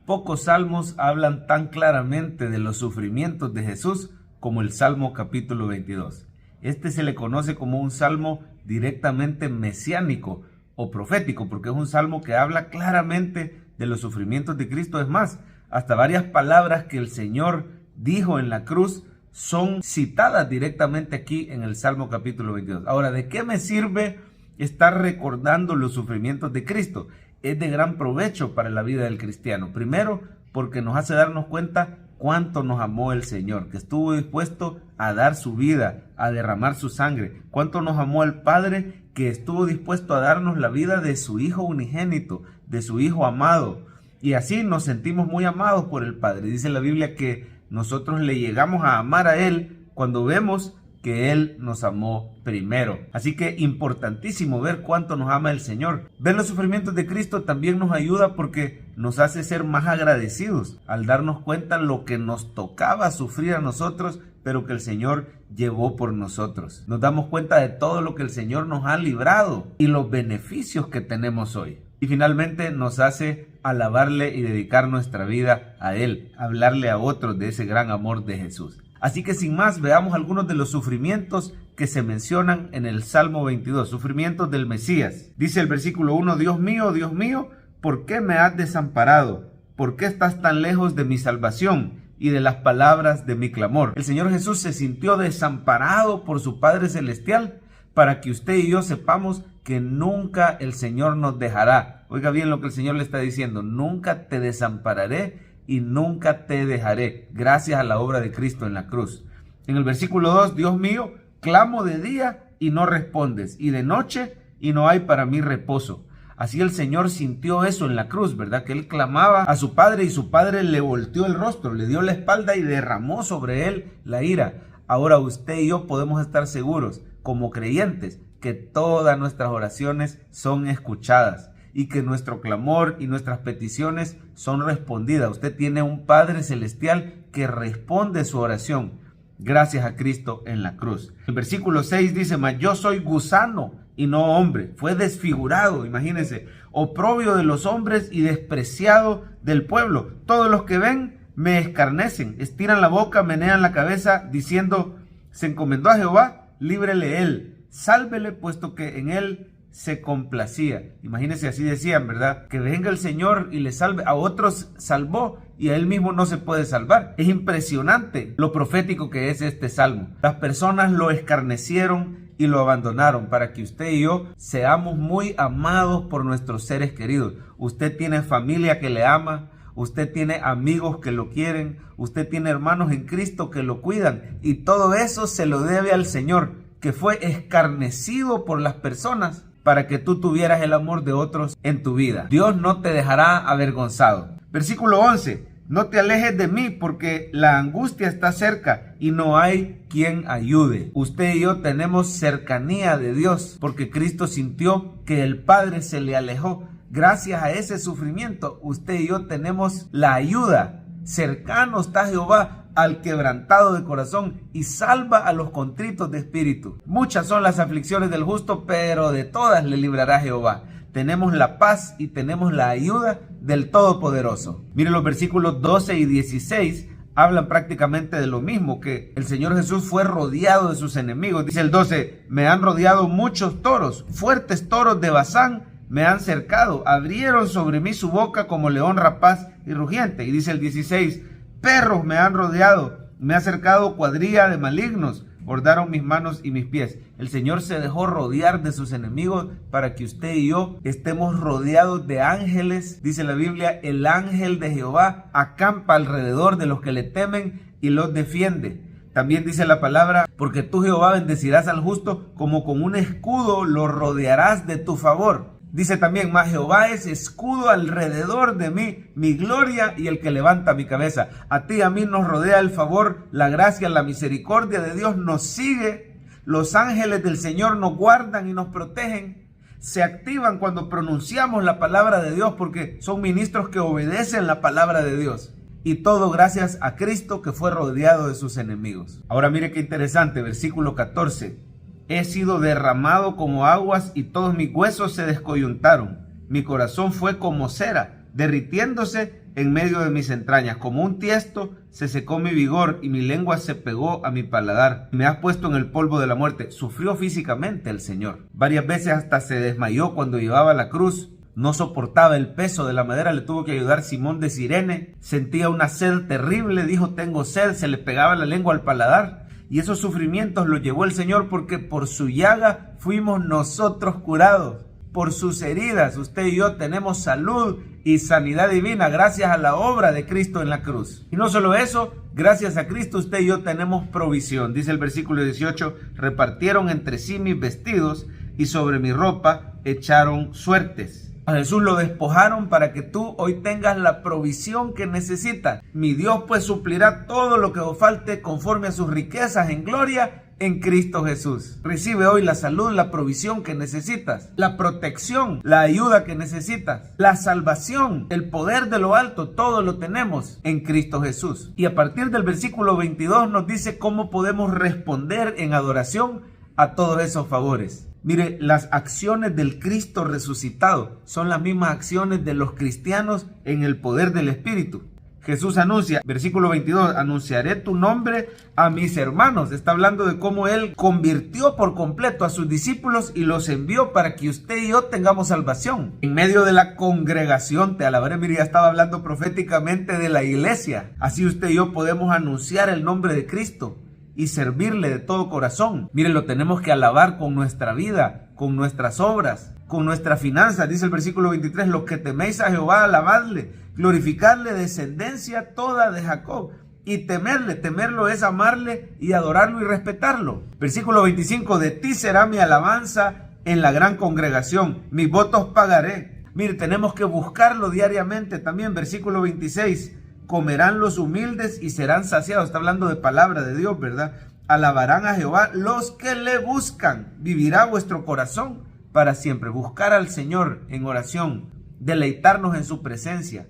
Pocos salmos hablan tan claramente de los sufrimientos de Jesús como el Salmo capítulo 22. Este se le conoce como un salmo directamente mesiánico o profético, porque es un salmo que habla claramente de los sufrimientos de Cristo. Es más, hasta varias palabras que el Señor dijo en la cruz son citadas directamente aquí en el Salmo capítulo 22. Ahora, ¿de qué me sirve estar recordando los sufrimientos de Cristo? Es de gran provecho para la vida del cristiano. Primero, porque nos hace darnos cuenta cuánto nos amó el Señor, que estuvo dispuesto a dar su vida, a derramar su sangre. Cuánto nos amó el Padre, que estuvo dispuesto a darnos la vida de su Hijo unigénito, de su Hijo amado. Y así nos sentimos muy amados por el Padre. Dice la Biblia que nosotros le llegamos a amar a Él cuando vemos que Él nos amó primero. Así que importantísimo ver cuánto nos ama el Señor. Ver los sufrimientos de Cristo también nos ayuda porque nos hace ser más agradecidos al darnos cuenta lo que nos tocaba sufrir a nosotros, pero que el Señor llevó por nosotros. Nos damos cuenta de todo lo que el Señor nos ha librado y los beneficios que tenemos hoy. Y finalmente nos hace alabarle y dedicar nuestra vida a Él, hablarle a otros de ese gran amor de Jesús. Así que sin más, veamos algunos de los sufrimientos que se mencionan en el Salmo 22, sufrimientos del Mesías. Dice el versículo 1, Dios mío, ¿por qué me has desamparado? ¿Por qué estás tan lejos de mi salvación y de las palabras de mi clamor? El Señor Jesús se sintió desamparado por su Padre Celestial para que usted y yo sepamos que nunca el Señor nos dejará. Oiga bien lo que el Señor le está diciendo, nunca te desampararé y nunca te dejaré, gracias a la obra de Cristo en la cruz. En el versículo 2, Dios mío, clamo de día y no respondes, y de noche y no hay para mí reposo. Así el Señor sintió eso en la cruz, ¿verdad? Que Él clamaba a su Padre y su Padre le volteó el rostro, le dio la espalda y derramó sobre Él la ira. Ahora usted y yo podemos estar seguros, como creyentes, que todas nuestras oraciones son escuchadas y que nuestro clamor y nuestras peticiones son respondidas. Usted tiene un Padre Celestial que responde su oración gracias a Cristo en la cruz. El versículo 6 dice, mas yo soy gusano y no hombre. Fue desfigurado, imagínense, oprobio de los hombres y despreciado del pueblo. Todos los que ven me escarnecen, estiran la boca, menean la cabeza, diciendo, se encomendó a Jehová, líbrele él, sálvele, puesto que en él se complacía. Imagínense, así decían, ¿verdad? Que venga el Señor y le salve. A otros salvó y a él mismo no se puede salvar. Es impresionante lo profético que es este salmo. Las personas lo escarnecieron y lo abandonaron para que usted y yo seamos muy amados por nuestros seres queridos. Usted tiene familia que le ama, usted tiene amigos que lo quieren, usted tiene hermanos en Cristo que lo cuidan, y todo eso se lo debe al Señor, que fue escarnecido por las personas para que tú tuvieras el amor de otros en tu vida. Dios no te dejará avergonzado. Versículo 11. No te alejes de mí porque la angustia está cerca y no hay quien ayude. Usted y yo tenemos cercanía de Dios porque Cristo sintió que el Padre se le alejó. Gracias a ese sufrimiento, usted y yo tenemos la ayuda. Cercano está Jehová al quebrantado de corazón y salva a los contritos de espíritu. Muchas son las aflicciones del justo, pero de todas le librará Jehová. Tenemos la paz y tenemos la ayuda del Todopoderoso. Miren, los versículos 12 y 16 hablan prácticamente de lo mismo, que el Señor Jesús fue rodeado de sus enemigos. Dice el 12, me han rodeado muchos toros, fuertes toros de Basán me han cercado, abrieron sobre mí su boca como león rapaz y rugiente. Y dice el 16, perros me han rodeado, me ha cercado cuadrilla de malignos, bordaron mis manos y mis pies. El Señor se dejó rodear de sus enemigos para que usted y yo estemos rodeados de ángeles. Dice la Biblia, el ángel de Jehová acampa alrededor de los que le temen y los defiende. También dice la palabra, porque tú Jehová bendecirás al justo, como con un escudo lo rodearás de tu favor. Dice también, mas Jehová es escudo alrededor de mí, mi gloria y el que levanta mi cabeza. A ti y a mí nos rodea el favor, la gracia, la misericordia de Dios nos sigue. Los ángeles del Señor nos guardan y nos protegen. Se activan cuando pronunciamos la palabra de Dios porque son ministros que obedecen la palabra de Dios. Y todo gracias a Cristo que fue rodeado de sus enemigos. Ahora mire qué interesante, versículo 14. He sido derramado como aguas y todos mis huesos se descoyuntaron. Mi corazón fue como cera, derritiéndose en medio de mis entrañas. Como un tiesto se secó mi vigor y mi lengua se pegó a mi paladar. Me has puesto en el polvo de la muerte. Sufrió físicamente el Señor. Varias veces hasta se desmayó cuando llevaba la cruz. No soportaba el peso de la madera, le tuvo que ayudar Simón de Cirene. Sentía una sed terrible, dijo tengo sed, se le pegaba la lengua al paladar. Y esos sufrimientos los llevó el Señor porque por su llaga fuimos nosotros curados. Por sus heridas usted y yo tenemos salud y sanidad divina gracias a la obra de Cristo en la cruz. Y no solo eso, gracias a Cristo usted y yo tenemos provisión. Dice el versículo 18, repartieron entre sí mis vestidos y sobre mi ropa echaron suertes. A Jesús lo despojaron para que tú hoy tengas la provisión que necesitas. Mi Dios pues suplirá todo lo que os falte conforme a sus riquezas en gloria en Cristo Jesús. Recibe hoy la salud, la provisión que necesitas, la protección, la ayuda que necesitas, la salvación, el poder de lo alto, todo lo tenemos en Cristo Jesús. Y a partir del versículo 22 nos dice cómo podemos responder en adoración a todos esos favores. Mire, las acciones del Cristo resucitado son las mismas acciones de los cristianos en el poder del Espíritu. Jesús anuncia, versículo 22, anunciaré tu nombre a mis hermanos. Está hablando de cómo Él convirtió por completo a sus discípulos y los envió para que usted y yo tengamos salvación. En medio de la congregación te alabaré. Mire, ya estaba hablando proféticamente de la iglesia. Así usted y yo podemos anunciar el nombre de Cristo y servirle de todo corazón. Mire, lo tenemos que alabar con nuestra vida, con nuestras obras, con nuestras finanzas. Dice el versículo 23, los que teméis a Jehová, alabadle, glorificarle, descendencia toda de Jacob. Y temerle, temerlo es amarle y adorarlo y respetarlo. Versículo 25, de ti será mi alabanza en la gran congregación, mis votos pagaré. Mire, tenemos que buscarlo diariamente también. Versículo 26, comerán los humildes y serán saciados. Está hablando de palabra de Dios, ¿verdad? Alabarán a Jehová los que le buscan. Vivirá vuestro corazón para siempre. Buscar al Señor en oración, deleitarnos en su presencia,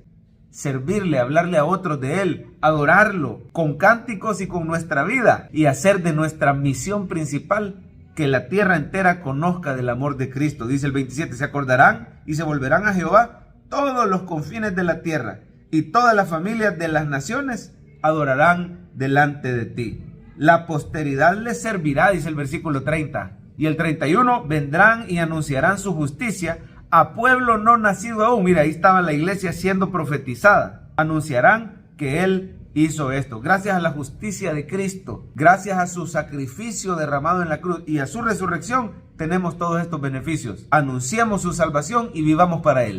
servirle, hablarle a otros de Él, adorarlo con cánticos y con nuestra vida y hacer de nuestra misión principal que la tierra entera conozca del amor de Cristo. Dice el 27, se acordarán y se volverán a Jehová todos los confines de la tierra y todas las familias de las naciones adorarán delante de ti. La posteridad les servirá, dice el versículo 30. Y el 31, vendrán y anunciarán su justicia a pueblo no nacido aún. Mira, ahí estaba la iglesia siendo profetizada. Anunciarán que Él hizo esto. Gracias a la justicia de Cristo, gracias a su sacrificio derramado en la cruz y a su resurrección, tenemos todos estos beneficios. Anunciamos su salvación y vivamos para Él.